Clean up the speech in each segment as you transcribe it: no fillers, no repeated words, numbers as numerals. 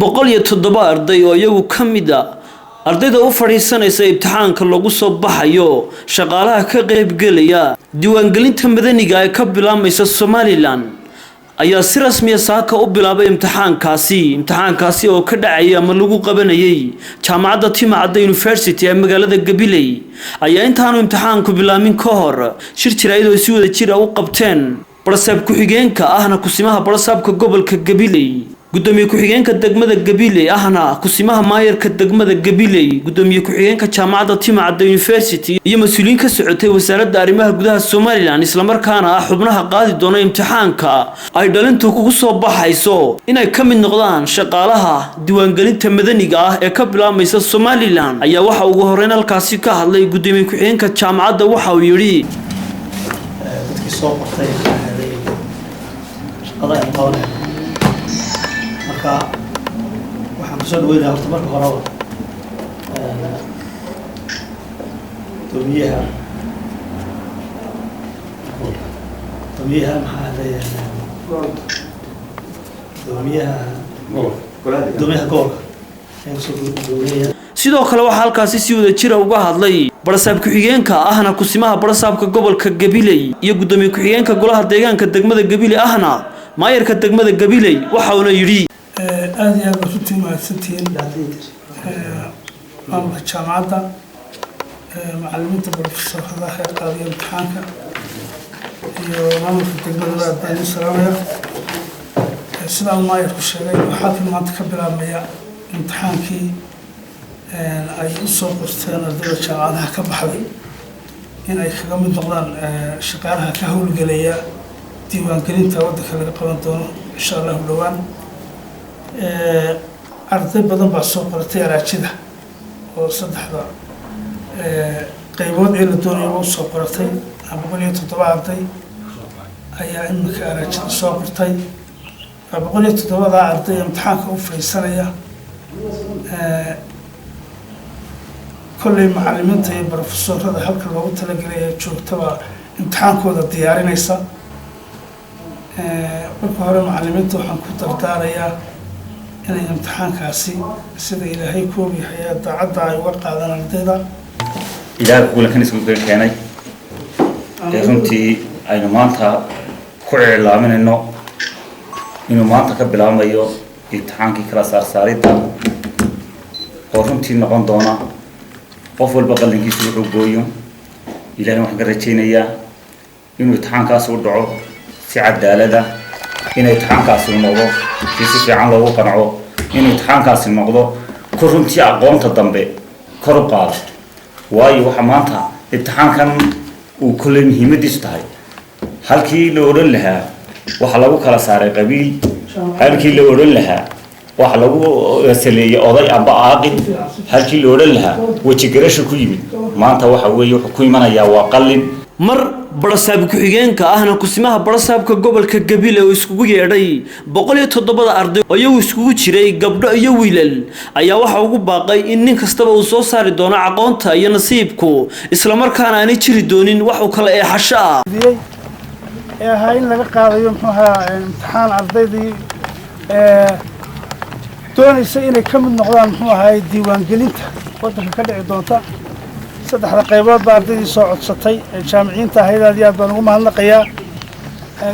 107 arday oo iyagu kamid ah ardayda u fariisanaysa imtixaanka lagu soo baxayo shaqaalaha ka qayb galaya diiwaangelinta madaniga ee ka bilaabmaysa Somaliland ayaa si rasmi ah saaka u bilaabay imtixaankaasi oo ka dhacay ama lagu qabanayay jaamacadda Timacadda University ee magaalada Gabiley ayaa intaanu imtixaanku bilaabmin ka hor shir jiraayad oo si wada jir ah u qabteen barasab ku-xigeenka ahna kusimaha barasabka gobolka Gabiley gudoomiye ku-xigeenka degmada Gabiley ahna kusimaha maayarka degmada Gabiley gudoomiye ku-xigeenka jaamacadda Timacadda University iyo mas'uuliyiin ka socotay wasaaradda arrimaha gudaha Somaliland isla markaana xubnaha qaadi doona imtixaanka ay dhalintu ugu soo baxayso inay ka mid noqdaan shaqaalaha diiwaangelinta madaniga ah ee ka bilaabmaysa Somaliland ayaa waxa ugu horeyn halkaasi ka hadlay gudoomiye ku-xigeenka jaamacadda waxa uu yiri waxaan kusoo dhaweynaa horta marka horeba gudoomiyaha maxaa leeyahay gudoomiyaha gobolka sidoo kale waxaa halkaasi si wada jir ah uga hadlay barasab ku-xigeenka ahna kusimaha barasabka gobolka Gabiley iyo gudoomiye ku-xigeenka golaha deegaanka degmada Gabiley ahna maayarka degmada Gabiley waxa uu yiri aad iyo aad u timaadsantiin maamulka jaamacadda macallimiinta barofessorada heer qaadi imtixaanka iyo maamulka degmada baan salaamaya sidaan maayarku sheegay waxaa maanta ka bilaabmaya imtixaankii ay u soo qorteen ardayda jaamacadaha ka baxday in ay kaga mid noqdaan shaqaalaha ka howlgelaya diiwaangelinta waddanka laga qaban doono insha Allah dhawaan arday badan baa soo qoratay araajida oo saddexda qaybood ee la doonayo oo soo qoratay 107 arday ayaa imika araajida soo qortay 107 arday imtixaanka u fariisanaya kolley macallimiinta iyo barofessorada halka loogu talagalay joogtaba imtixaankooda diyaarinaysa marka hore macallimiinta waxaan ku dardaarayaa inay imtixaankaasi sida ilaahay ku ogyahay daacadda ay uga qaadaan ardayda ilaahay kulankan isku keenay runtii aynu maanta ku cilaaminayno inuu maanta ka bilaabmayo imtixaankii kala saaridda oo runtii noqon doona qof walba qalinkiisa wuxuu gooyo ilaahay waxaan ka rajaynayaa inuu imtixaankaasi u dhaco si cadaalad ah inay imtixaankaasi noqdo si fiican loogu qanco inuu imtixaankaasi noqdo ku runtii aqoonta dambe kor u qaado waayo waxa maanta imtixaankan uu kulay muhiimadiisu tahay halkii la oran lahaa waxa lagu kala saaray qabiil halkii la oran lahaa waxa lagu saleeyay oday amba aaqid halkii la oran lahaa waji garasho ku yimid maanta waxa weeye wuxuu ku imanayaa waa qalin mar barasab ku-xigeenka ahna kusimaha barasabka gobolka Gabiley oo iskugu yeedhay 107 arday oo iyagu iskugu jiray gabdho iyo wiilal ayaa waxa ugu baaqay in nin kastaba uu soo saari doono aqoonta iyo nasiibku isla markaana aanay jiri doonin wax uu kala eexasho ah in laga qaadayo imtixaan ardaydii doonaysa inay ka mid noqdaan diiwaangelinta waddanka ka dhici doonta saddexda qaybood baa ardaydii soo codsatay jaamiciinta ahayd aad baan ugu mahadnaqayaa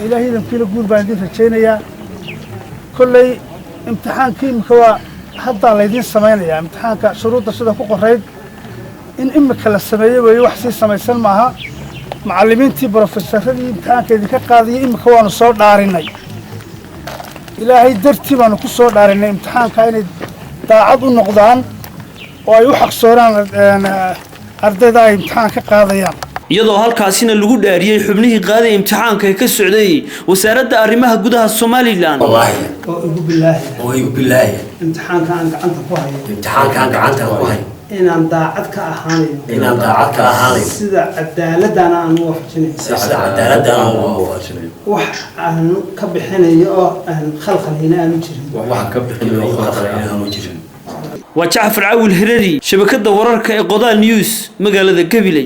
ilaahay idinkiila guul baan idin rajaynayaa kolley imtixaankii imika waa haddaa laydin samaynayaa imtixaanka shuruudda sida ku qorayd in imika la sameeyey weeye wax sii samaysan maaha macallimiintii barofessoradii imtixaanka idinka qaadiyay imika waanu soo dhaarinay ilaahay dartii baanu ku soo dhaarinay imtixaanka inay daacad u noqdaan oo ay u xaqsooraan ardayda ay imtixaan ka qaadayaan iyadoo halkaasina lagu dhaariyay xubnihii qaaday imtixaanka ee ka socday wasaaradda arrimaha gudaha Somaliland oo ugu bilaahi imtixaanka aan gacanta ku hayo inaan daacad ka ahaanayo sida cadaaladana aan u waafajinayo wax aan ka bixinayo oo aan khalkhalina aanu jirin وجعفر عاول هرري شبكة ورارك قضاء نيوز مقالة Gabiley